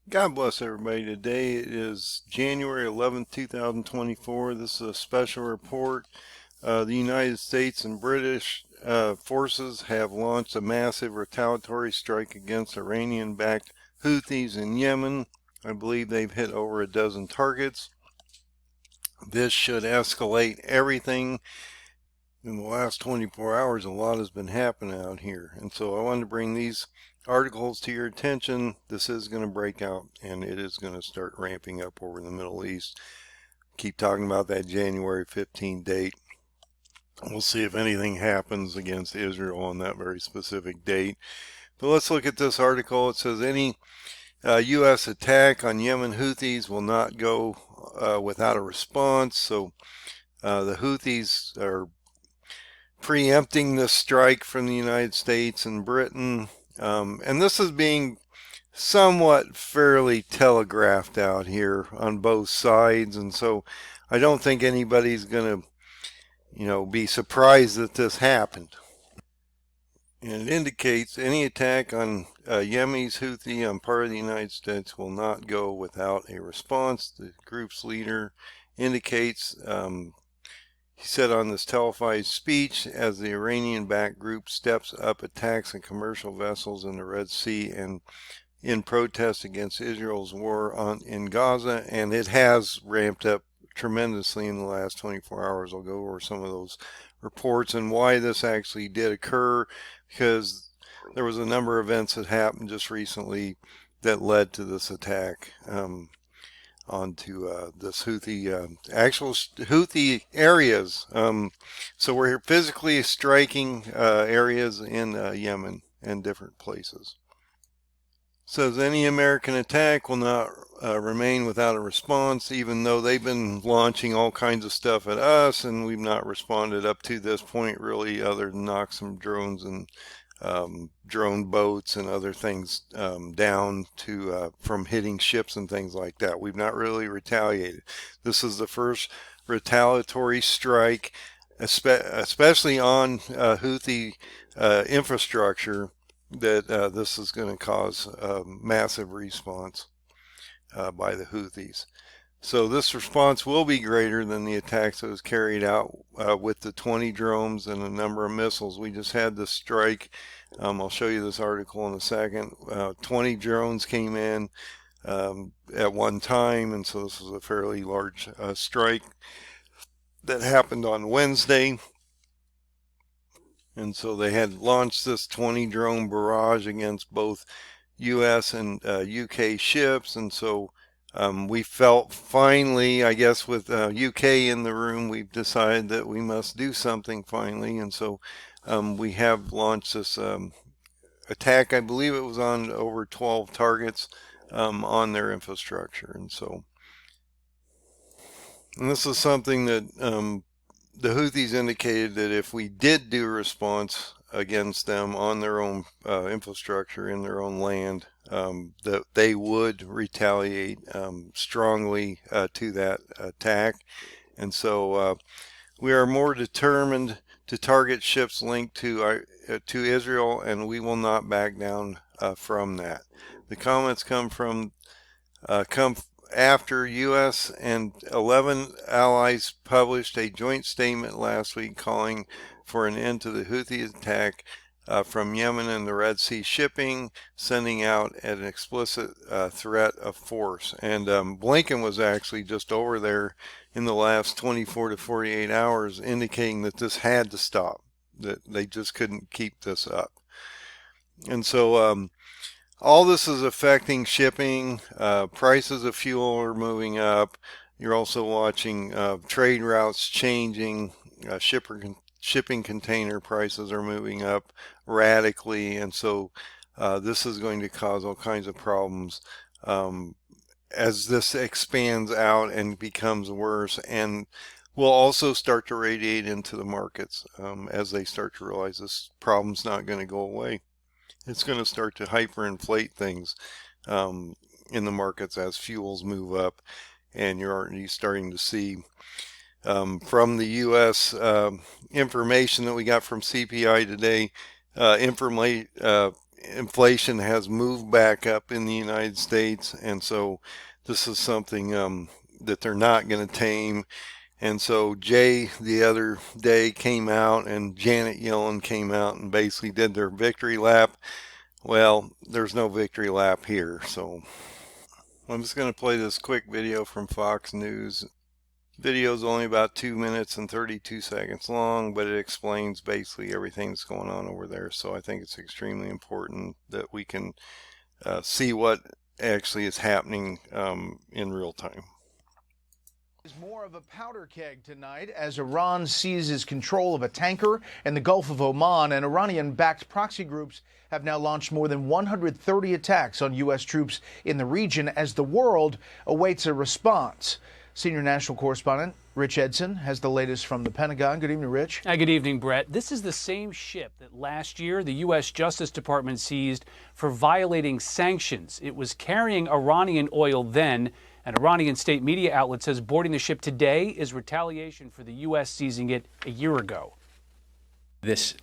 God bless everybody. Today is January 11th, 2024. This is a special report. The United States and British forces have launched a massive retaliatory strike against Iranian-backed Houthis in Yemen. I believe they've hit over a dozen targets. This should escalate everything. In the last 24 hours, a lot has been happening out here. And so I wanted to bring these articles to your attention. This is going to break out and it is going to start ramping up over in the Middle East. Keep talking about that January 15 date. We'll see if anything happens against Israel on that very specific date. But let's look at this article. It says any U.S. attack on Yemen Houthis will not go without a response. So the Houthis are preempting this strike from the United States and Britain. And this is being somewhat fairly telegraphed out here on both sides. And so I don't think anybody's going to, be surprised that this happened. And it indicates any attack on Yemen's Houthi on part of the United States will not go without a response. The group's leader indicates he said on this televised speech, as the Iranian-backed group steps up attacks on commercial vessels in the Red Sea and in protest against Israel's war in Gaza, and it has ramped up tremendously in the last 24 hours. I'll go over some of those reports and why this actually did occur, because there was a number of events that happened just recently that led to this attack. Onto this Houthi, actual Houthi areas. So we're physically striking areas in Yemen and different places. Says any American attack will not remain without a response, even though they've been launching all kinds of stuff at us, and we've not responded up to this point really, other than knock some drones and drone boats and other things down to from hitting ships and things like that. We've not really retaliated. This is the first retaliatory strike, especially on Houthi infrastructure, that this is going to cause a massive response by the Houthis. So this response will be greater than the attacks that was carried out with the 20 drones and a number of missiles. We just had this strike. I'll show you this article in a second. 20 drones came in at one time, and so this was a fairly large strike that happened on Wednesday. And so they had launched this 20 drone barrage against both U.S. and UK ships, and so we felt finally, I guess with UK in the room, we've decided that we must do something finally, and so we have launched this attack. I believe it was on over 12 targets on their infrastructure, and this is something that the Houthis indicated that if we did do a response against them on their own infrastructure in their own land, that they would retaliate strongly to that attack. And so we are more determined to target ships linked to Israel, and we will not back down from that. The comments come after U.S. and 11 allies published a joint statement last week calling for an end to the Houthi attack from Yemen and the Red Sea shipping, sending out an explicit threat of force. And Blinken was actually just over there in the last 24 to 48 hours indicating that this had to stop, that they just couldn't keep this up. And so all this is affecting shipping. Prices of fuel are moving up. You're also watching trade routes changing. Shipping container prices are moving up radically, and so this is going to cause all kinds of problems as this expands out and becomes worse, and will also start to radiate into the markets as they start to realize this problem's not going to go away. It's going to start to hyperinflate things in the markets as fuels move up, and you're already starting to see from the U.S. Information that we got from CPI today, inflation has moved back up in the United States, and so this is something that they're not going to tame. And so Jay the other day came out, and Janet Yellen came out and basically did their victory lap. Well, there's no victory lap here. So I'm just going to play this quick video from Fox News. Video is only about 2 minutes and 32 seconds long, but it explains basically everything that's going on over there. So I think it's extremely important that we can see what actually is happening in real time. Is more of a powder keg tonight as Iran seizes control of a tanker in the Gulf of Oman, and Iranian-backed proxy groups have now launched more than 130 attacks on U.S. troops in the region as the world awaits a response. Senior national correspondent Rich Edson has the latest from the Pentagon. Good evening, Rich. Hi, good evening, Brett. This is the same ship that last year the U.S. Justice Department seized for violating sanctions. It was carrying Iranian oil then. An Iranian state media outlet says boarding the ship today is retaliation for the U.S. seizing it a year ago. This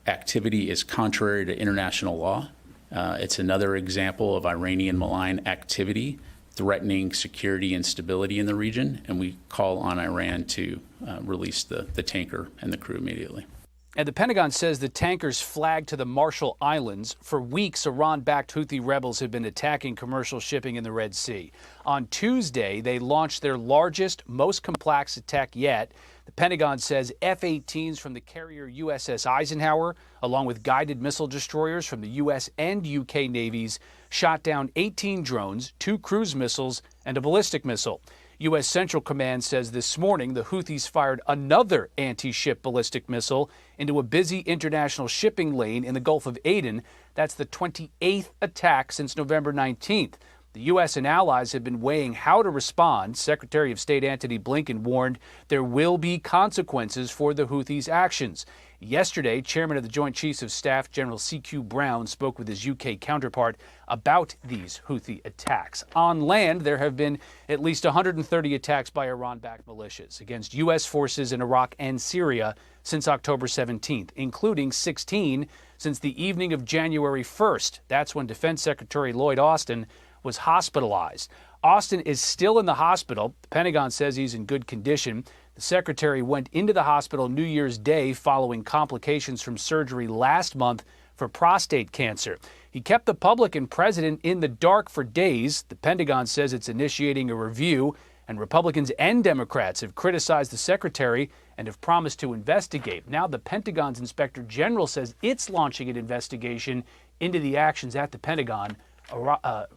activity is contrary to international law. It's another example of Iranian malign activity threatening security and stability in the region, and we call on Iran to release the tanker and the crew immediately. And the Pentagon says the tankers flagged to the Marshall Islands. For weeks, Iran-backed Houthi rebels have been attacking commercial shipping in the Red Sea. On Tuesday, they launched their largest, most complex attack yet. The Pentagon says F-18s from the carrier USS Eisenhower, along with guided missile destroyers from the U.S. and U.K. navies, shot down 18 drones, 2 cruise missiles, and a ballistic missile. U.S. Central Command says this morning the Houthis fired another anti-ship ballistic missile into a busy international shipping lane in the Gulf of Aden. That's the 28th attack since November 19th. The U.S. and allies have been weighing how to respond. Secretary of State Antony Blinken warned there will be consequences for the Houthis' actions. Yesterday, Chairman of the Joint Chiefs of Staff, General C.Q. Brown, spoke with his UK counterpart about these Houthi attacks. On land, there have been at least 130 attacks by Iran-backed militias against U.S. forces in Iraq and Syria since October 17th, including 16 since the evening of January 1st. That's when Defense Secretary Lloyd Austin was hospitalized. Austin is still in the hospital. The Pentagon says he's in good condition. The secretary went into the hospital New Year's Day following complications from surgery last month for prostate cancer. He kept the public and president in the dark for days. The Pentagon says it's initiating a review, and Republicans and Democrats have criticized the secretary and have promised to investigate. Now the Pentagon's inspector general says it's launching an investigation into the actions at the Pentagon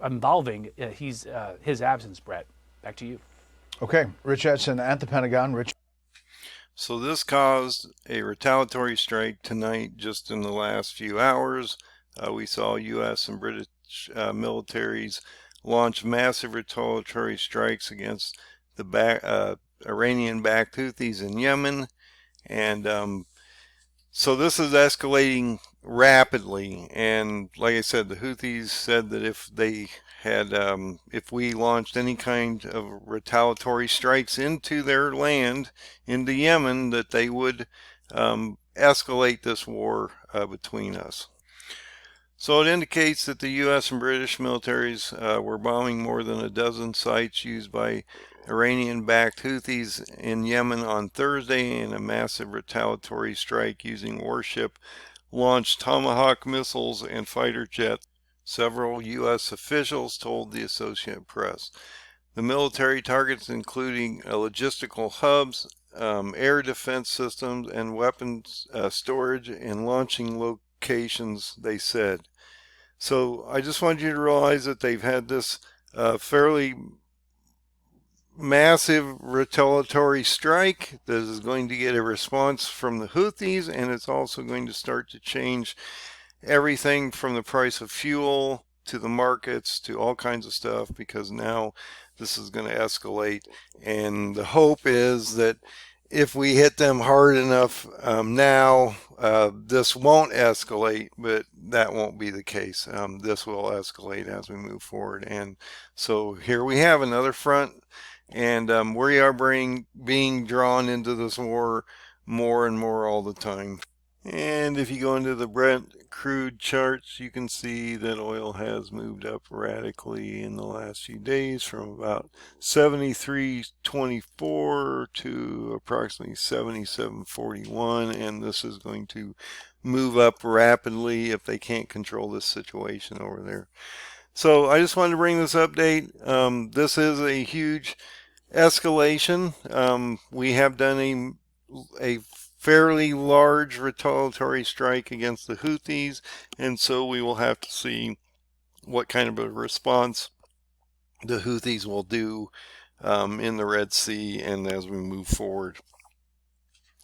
involving his absence. Brett, back to you. Okay, Rich Edson at the Pentagon. Rich. So this caused a retaliatory strike tonight. Just in the last few hours, we saw U.S. and British militaries launch massive retaliatory strikes against the Iranian-backed Houthis in Yemen. And so this is escalating rapidly. And like I said, the Houthis said that if we launched any kind of retaliatory strikes into their land, into Yemen, that they would escalate this war between us. So it indicates that the U.S. and British militaries were bombing more than a dozen sites used by Iranian-backed Houthis in Yemen on Thursday in a massive retaliatory strike using warship-launched Tomahawk missiles and fighter jets. Several U.S. officials told the Associated Press. The military targets including logistical hubs, air defense systems, and weapons storage and launching locations, they said. So I just want you to realize that they've had this fairly massive retaliatory strike that is going to get a response from the Houthis, and it's also going to start to change everything from the price of fuel to the markets to all kinds of stuff, because now this is going to escalate. And the hope is that if we hit them hard enough now, this won't escalate, but that won't be the case. This will escalate as we move forward. And so here we have another front, and we are being drawn into this war more and more all the time. And if you go into the Brent crude charts, you can see that oil has moved up radically in the last few days from about 73.24 to approximately 77.41, and this is going to move up rapidly if they can't control this situation over there. So I just wanted to bring this update. This is a huge escalation. We have done a fairly large retaliatory strike against the Houthis, and so we will have to see what kind of a response the Houthis will do in the Red Sea and as we move forward.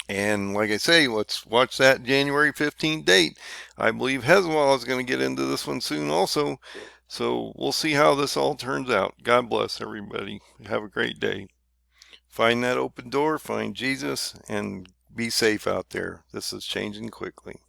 And like I say, let's watch that January 15th date. I believe Hezbollah is going to get into this one soon also. So we'll see how this all turns out. God bless everybody. Have a great day. Find that open door, find Jesus, and be safe out there. This is changing quickly.